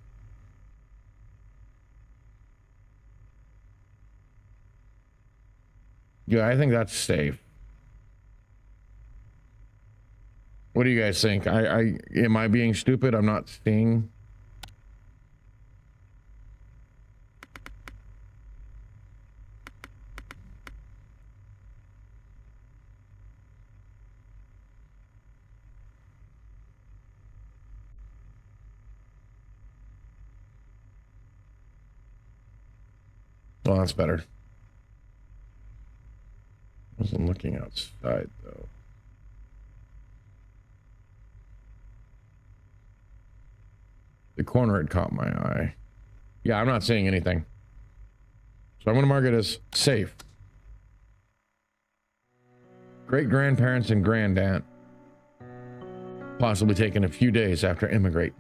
Yeah, I think that's safe. What do you guys think? Am I being stupid? I'm not seeing. Well, that's better. I wasn't looking outside though. The corner had caught my eye. Yeah, I'm not seeing anything. So I'm going to mark it as safe. Great-grandparents and grand-aunt. Possibly taken a few days after immigrate.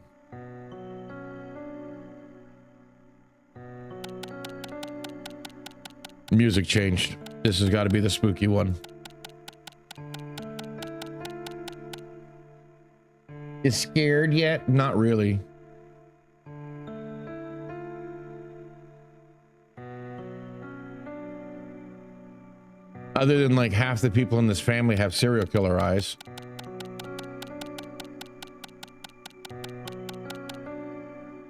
Music changed. This has got to be the spooky one. Is scared yet? Not really. Other than like half the people in this family have serial killer eyes.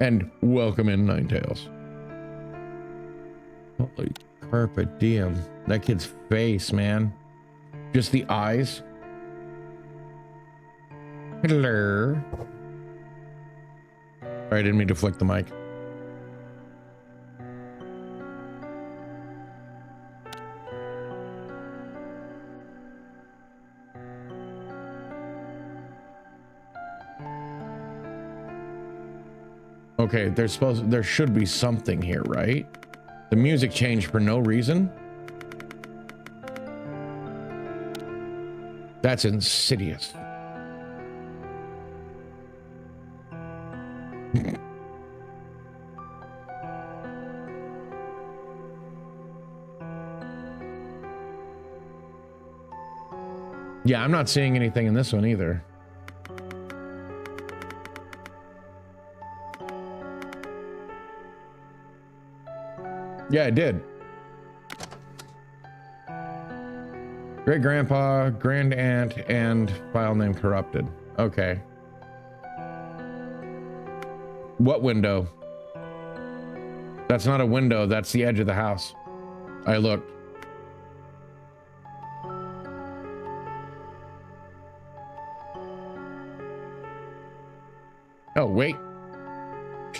And welcome in Ninetales. Holy carpet diem. That kid's face, man. Just the eyes. Hello. Sorry, I didn't mean to flick the mic. Okay, there should be something here, right? The music changed for no reason. That's insidious. Yeah, I'm not seeing anything in this one either. Yeah, it did. Great grandpa, grand aunt, and file name corrupted. Okay. What window? That's not a window, that's the edge of the house. I looked. Oh, wait.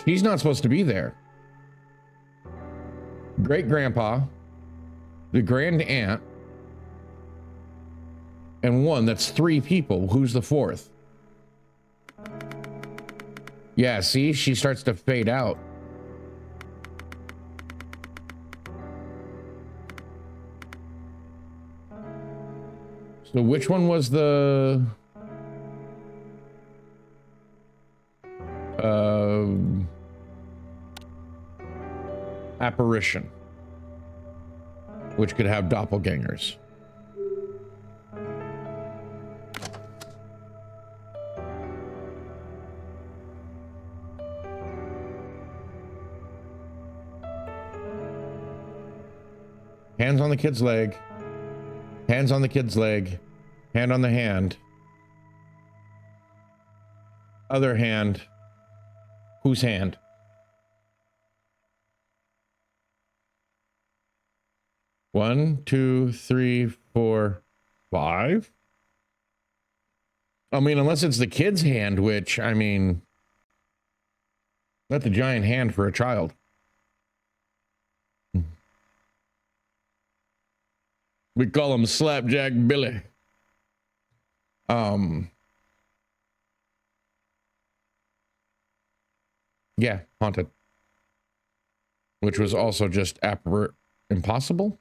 She's not supposed to be there. Great grandpa, the grand aunt, and one. That's three people. Who's the fourth? Yeah, see, she starts to fade out. So which one was the apparition, which could have doppelgangers? Hands on the kid's leg. Hands on the kid's leg. Hand on the hand. Other hand. Whose hand? One, two, three, four, five. I mean, unless it's the kid's hand, which, I mean, that's a giant hand for a child. We call him Slapjack Billy. Yeah, haunted. Which was also just impossible.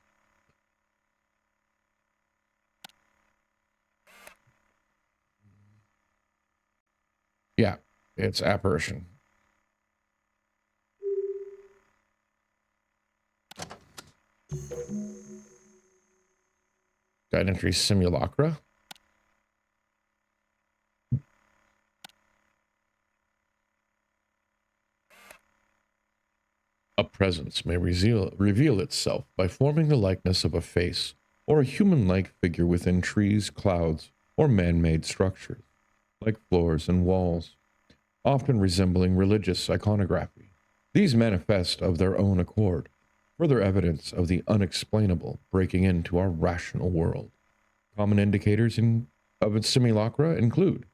Yeah, it's apparition. Guide entry simulacra. A presence may reveal itself by forming the likeness of a face or a human-like figure within trees, clouds, or man-made structures, like floors and walls, often resembling religious iconography. These manifest of their own accord, further evidence of the unexplainable breaking into our rational world. Common indicators of its simulacra include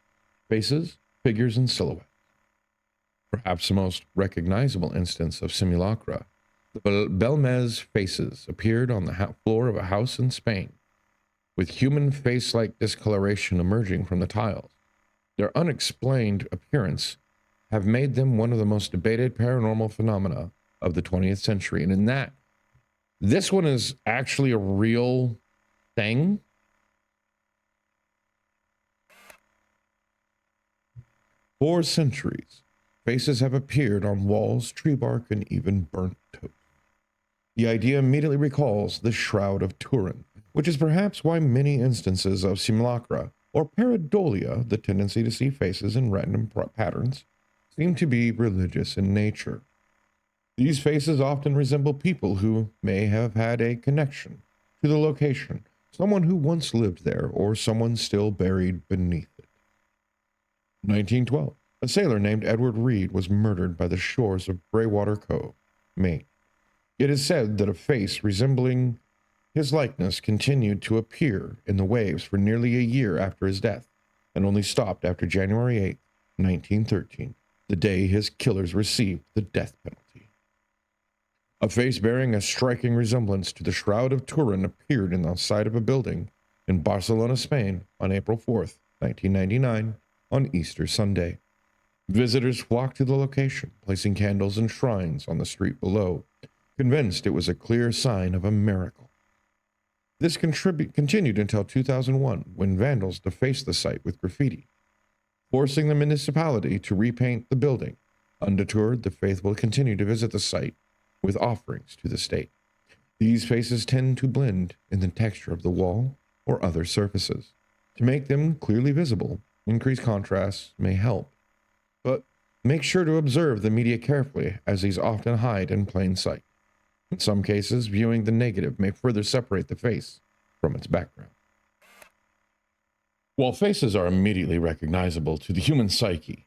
faces, figures, and silhouettes. Perhaps the most recognizable instance of simulacra, the Belmez faces appeared on the floor of a house in Spain, with human face-like discoloration emerging from the tiles. Their unexplained appearance have made them one of the most debated paranormal phenomena of the 20th century. And in that, this one is actually a real thing. For centuries, faces have appeared on walls, tree bark, and even burnt toast. The idea immediately recalls the Shroud of Turin, which is perhaps why many instances of simulacra or pareidolia, the tendency to see faces in random patterns, seem to be religious in nature. These faces often resemble people who may have had a connection to the location, someone who once lived there, or someone still buried beneath it. 1912. A sailor named Edward Reed was murdered by the shores of Greywater Cove, Maine. It is said that a face resembling his likeness continued to appear in the waves for nearly a year after his death, and only stopped after January 8, 1913, the day his killers received the death penalty. A face bearing a striking resemblance to the Shroud of Turin appeared in the side of a building in Barcelona, Spain on April 4th, 1999, on Easter Sunday. Visitors flocked to the location, placing candles and shrines on the street below, convinced it was a clear sign of a miracle. This continued until 2001, when vandals defaced the site with graffiti, forcing the municipality to repaint the building. Undeterred, the faithful continued to visit the site with offerings to the state. These faces tend to blend in the texture of the wall or other surfaces. To make them clearly visible, increased contrast may help, but make sure to observe the media carefully, as these often hide in plain sight. In some cases, viewing the negative may further separate the face from its background. While faces are immediately recognizable to the human psyche,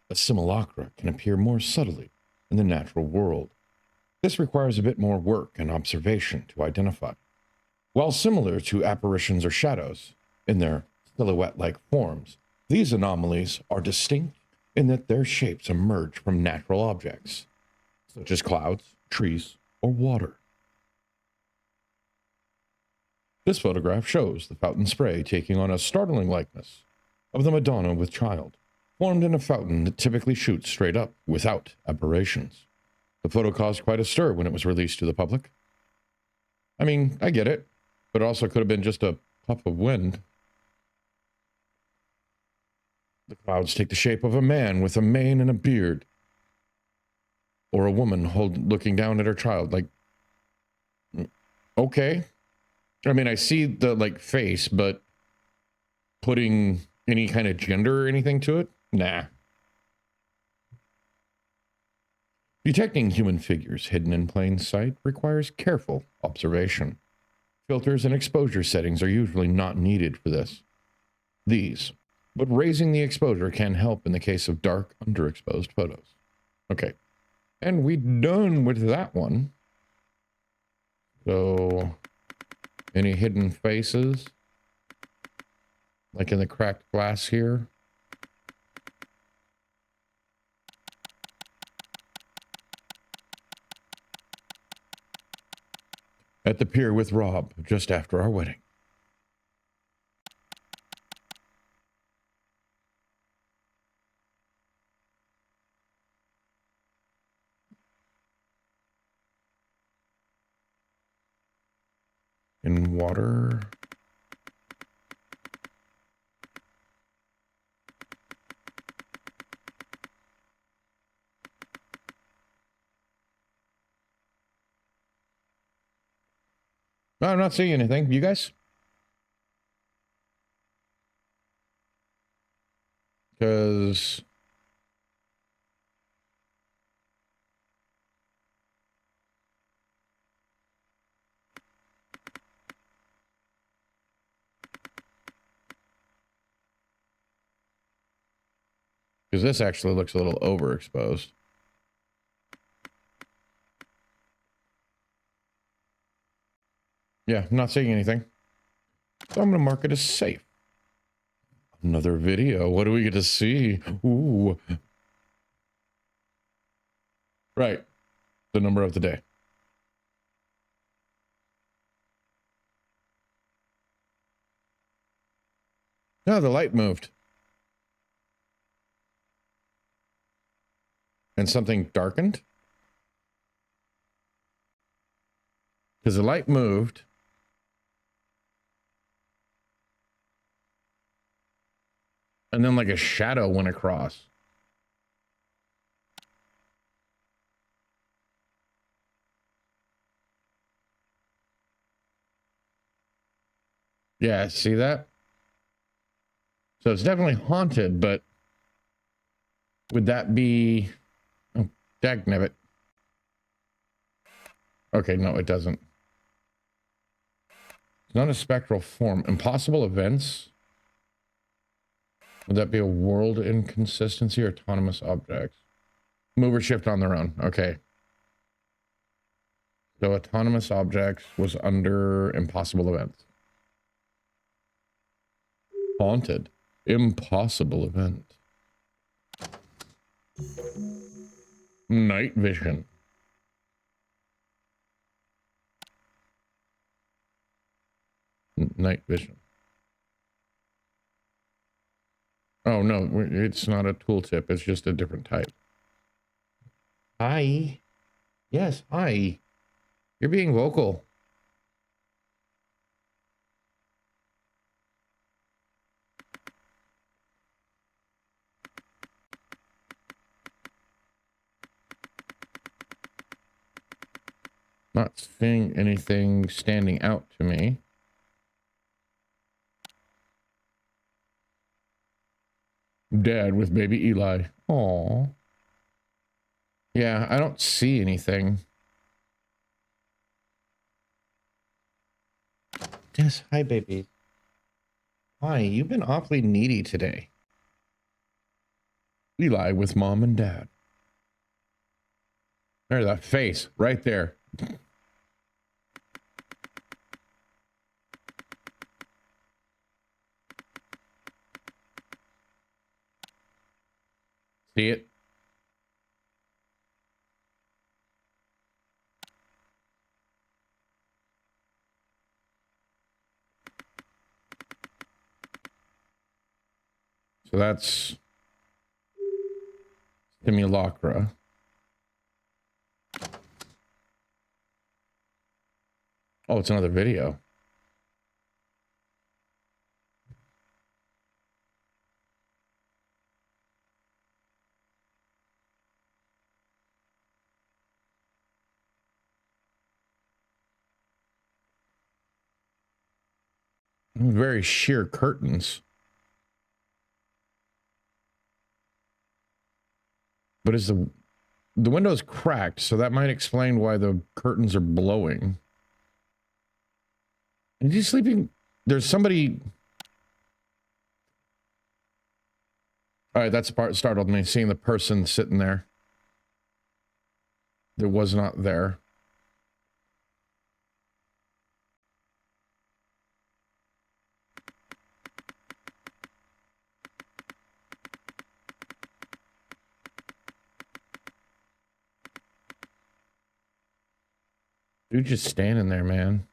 a simulacra can appear more subtly in the natural world. This requires a bit more work and observation to identify. While similar to apparitions or shadows in their silhouette-like forms, these anomalies are distinct in that their shapes emerge from natural objects, such as clouds, trees, or water. This photograph shows the fountain spray taking on a startling likeness of the Madonna with Child, formed in a fountain that typically shoots straight up without aberrations. The photo caused quite a stir when it was released to the public. I mean, I get it, but it also could have been just a puff of wind. The clouds take the shape of a man with a mane and a beard, or a woman looking down at her child. Like, okay. I mean, I see the face, but putting any kind of gender or anything to it? Nah. Detecting human figures hidden in plain sight requires careful observation. Filters and exposure settings are usually not needed for this. But raising the exposure can help in the case of dark, underexposed photos. Okay, and we're done with that one. So, any hidden faces? Like in the cracked glass here? At the pier with Rob, just after our wedding. in water. No, I'm not seeing anything. You guys? Because this actually looks a little overexposed. Yeah, I'm not seeing anything. So I'm going to mark it as safe. Another video. What do we get to see? Ooh. Right. The number of the day. No, the light moved. And something darkened? Because the light moved. And then like a shadow went across. Yeah, see that? So it's definitely haunted, but would that be... Oh, dagnabbit. Okay, no, it doesn't. It's not a spectral form. Impossible events? Would that be a world inconsistency or autonomous objects? Move or shift on their own. Okay. So autonomous objects was under impossible events. Haunted. Impossible event. Night vision. Night vision. Oh, no, it's not a tooltip. It's just a different type. Hi. Yes, hi. You're being vocal. Not seeing anything standing out to me. Dad with baby Eli. Aw. Yeah, I don't see anything. Yes, hi, baby. Hi, you've been awfully needy today. Eli with mom and dad. There's that face right there. See it? So that's simulacra. Oh, it's another video. Very sheer curtains. But is the window's cracked, so that might explain why the curtains are blowing. Is he sleeping? There's somebody. All right, that's the part that startled me, seeing the person sitting there. That was not there. Dude just standing there, man.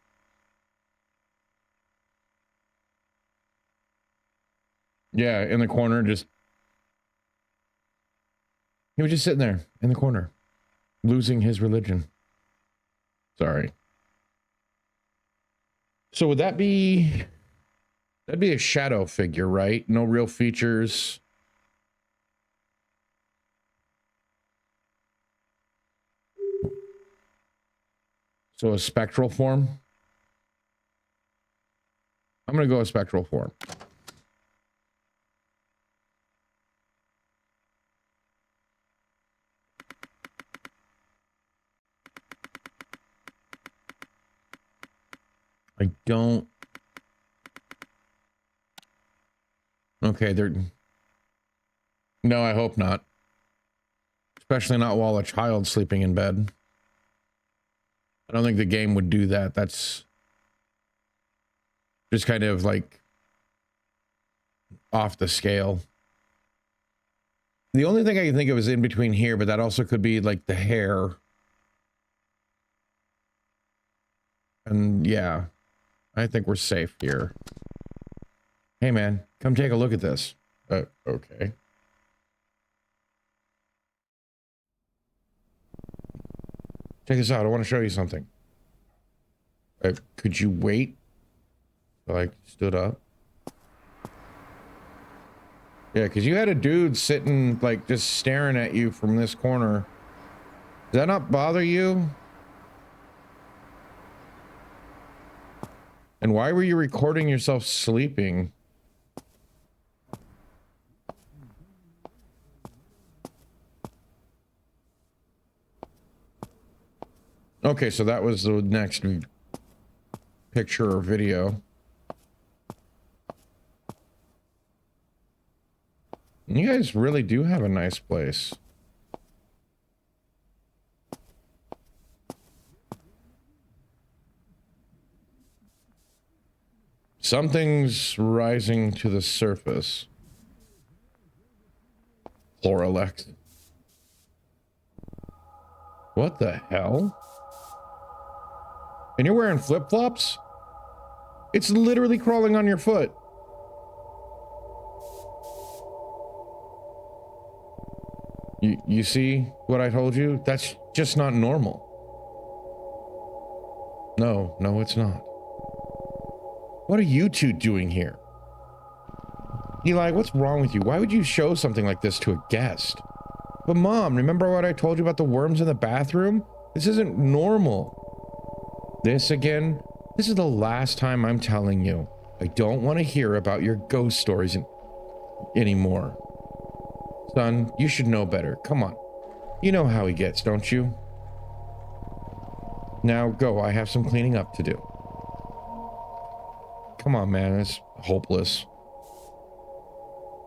Yeah, in the corner, just... He was just sitting there, in the corner. Losing his religion. Sorry. So would that'd be a shadow figure, right? No real features. So a spectral form. I'm gonna go a spectral form. I don't. Okay, they're. No, I hope not. Especially not while a child's sleeping in bed. I don't think the game would do that. That's just kind of like off the scale. The only thing I can think of is in between here, but that also could be like the hair. And yeah, I think we're safe here. Hey man, come take a look at this. Okay. Check this out. I want to show you something. Could you wait? Like, stood up. Yeah, because you had a dude sitting, like, just staring at you from this corner. Does that not bother you? And why were you recording yourself sleeping? Okay, so that was the next picture or video. You guys really do have a nice place. Something's rising to the surface. Chloralex. What the hell? And you're wearing flip-flops? It's literally crawling on your foot. You see what I told you? That's just not normal. No, it's not. What are you two doing here? Eli, what's wrong with you? Why would you show something like this to a guest? But Mom, remember what I told you about the worms in the bathroom? This isn't normal. This again? This is the last time I'm telling you. I don't want to hear about your ghost stories anymore. Son, you should know better. Come on. You know how he gets, don't you? Now go. I have some cleaning up to do. Come on, man. It's hopeless.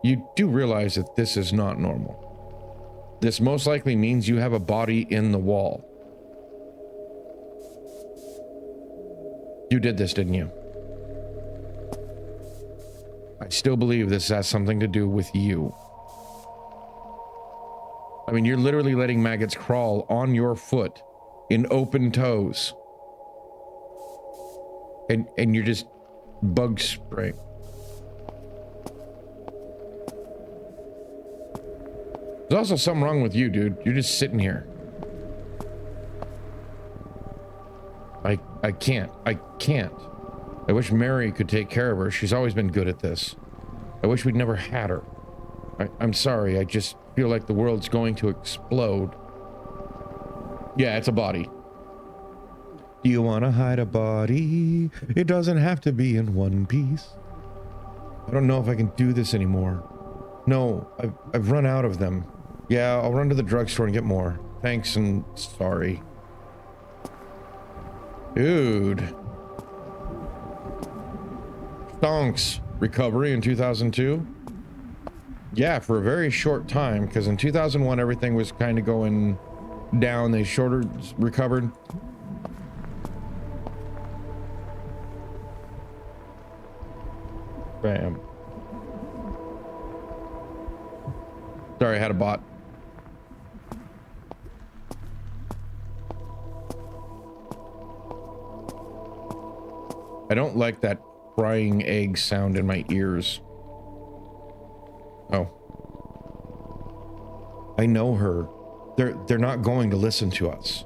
You do realize that this is not normal. This most likely means you have a body in the wall. You did this, didn't you? I still believe this has something to do with you. I mean, you're literally letting maggots crawl on your foot in open toes. And you're just bug spraying. There's also something wrong with you, dude. You're just sitting here. I can't. I wish Mary could take care of her. She's always been good at this. I wish we'd never had her. I'm sorry. I just feel like the world's going to explode. Yeah, it's a body. Do you want to hide a body? It doesn't have to be in one piece. I don't know if I can do this anymore. No, I've run out of them. Yeah, I'll run to the drugstore and get more. Thanks and sorry. Dude. Stonks recovery in 2002. Yeah, for a very short time, because in 2001 everything was kind of going down. They recovered. Bam. Sorry, I had a bot. I don't like that frying egg sound in my ears. Oh. I know her. They're not going to listen to us.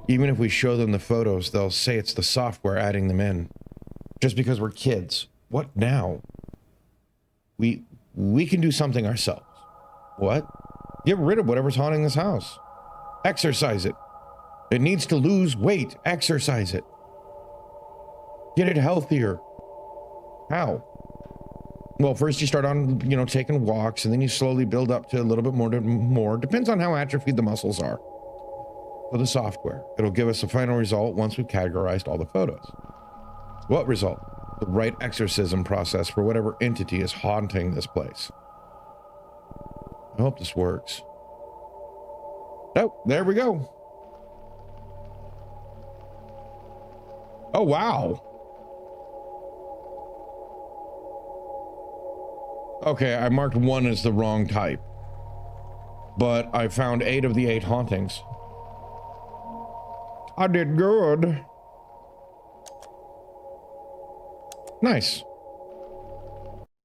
Even if we show them the photos, they'll say it's the software adding them in. Just because we're kids. What now? We can do something ourselves. What? Get rid of whatever's haunting this house. Exercise it. It needs to lose weight. Exercise it. Get it healthier. How? Well, first you start on, taking walks, and then you slowly build up to a little bit more. Depends on how atrophied the muscles are. For the software, it'll give us a final result once we've categorized all the photos. What result? The right exorcism process for whatever entity is haunting this place. I hope this works. Oh, there we go. Oh, wow. Okay, I marked 1 as the wrong type, but I found 8 of the 8 hauntings. I did good. Nice.